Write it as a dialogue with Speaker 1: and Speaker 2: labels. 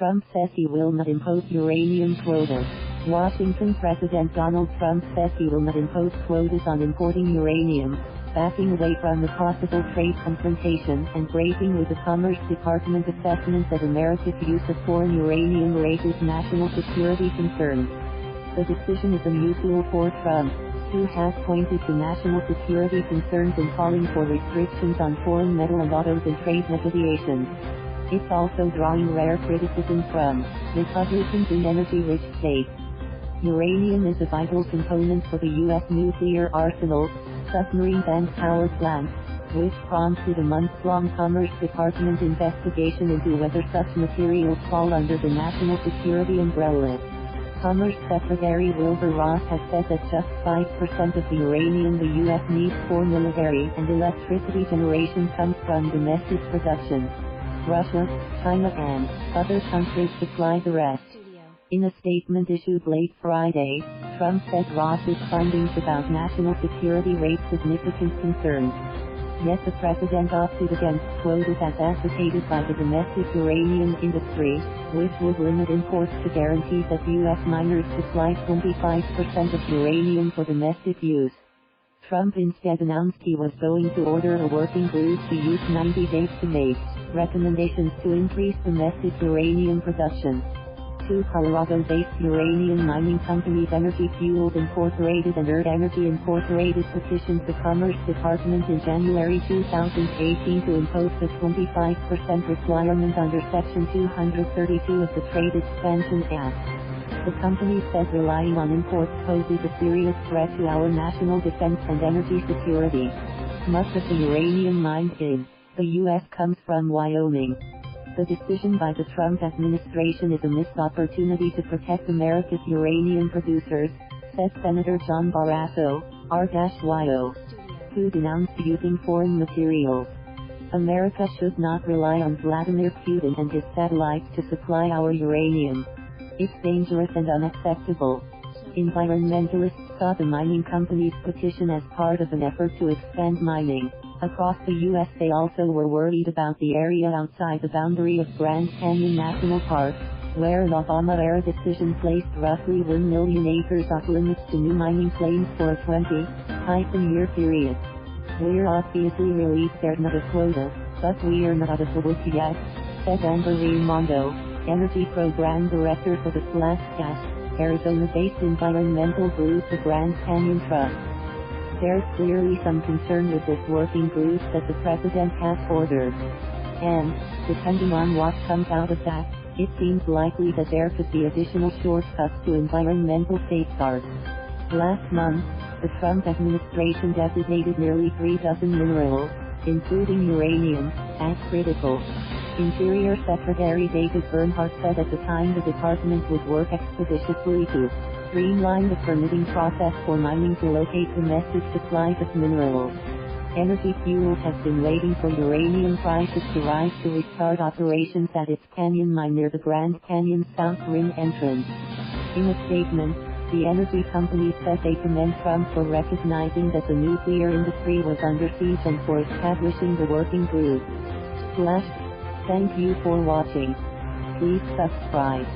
Speaker 1: Trump says he will not impose uranium quotas. Washington President Donald Trump says he will not impose quotas on importing uranium, backing away from the possible trade confrontation and breaking with the Commerce Department assessment that America's use of foreign uranium raises national security concerns. The decision is unusual for Trump, who has pointed to national security concerns in calling for restrictions on foreign metal and autos and trade negotiations. It's also drawing rare criticism from Republicans in energy-rich states. Uranium is a vital component for the U.S. nuclear arsenal, submarines and power plants, which prompted a months-long Commerce Department investigation into whether such materials fall under the national security umbrella. Commerce Secretary Wilbur Ross has said that just 5% of the uranium the U.S. needs for military and electricity generation comes from domestic production. Russia, China and other countries supply the rest. In a statement issued late Friday, Trump said Ross's findings about national security raise significant concerns. Yet the president opted against quotas as advocated by the domestic uranium industry, which would limit imports to guarantee that U.S. miners supply 25% of uranium for domestic use. Trump instead announced he was going to order a working group to use 90 days to make recommendations to increase domestic uranium production. Two Colorado-based uranium mining companies, Energy Fuels Incorporated and Energy Incorporated, petitioned the Commerce Department in January 2018 to impose the 25% requirement under Section 232 of the Trade Expansion Act. The company said relying on imports poses a serious threat to our national defense and energy security. Much of the uranium mined in the U.S. comes from Wyoming. The decision by the Trump administration is a missed opportunity to protect America's uranium producers, said Senator John Barrasso, R-Wyo, who denounced using foreign materials. America should not rely on Vladimir Putin and his satellites to supply our uranium. It's dangerous and unacceptable. Environmentalists saw the mining companies' petition as part of an effort to expand mining. Across the U.S. they also were worried about the area outside the boundary of Grand Canyon National Park, where an Obama-era decision placed roughly 1 million acres off limits to new mining claims for a 20-year period. We're obviously relieved there's not a quota, but we're not out of the woods yet, said Amber Reimondo, Energy Program Director for the Flagstaff, Arizona-based environmental group the Grand Canyon Trust. There's clearly some concern with this working group that the president has ordered. And, depending on what comes out of that, it seems likely that there could be additional shortcuts to environmental safeguards. Last month, the Trump administration designated nearly 3 dozen minerals, including uranium, as critical. Interior Secretary David Bernhardt said at the time the department would work expeditiously to streamline the permitting process for mining to locate domestic supplies of minerals. Energy Fuels has been waiting for uranium prices to rise to restart operations at its canyon mine near the Grand Canyon South Rim entrance. In a statement, the energy company said they commend Trump for recognizing that the nuclear industry was under siege and for establishing the working group. Thank you for watching. Please subscribe.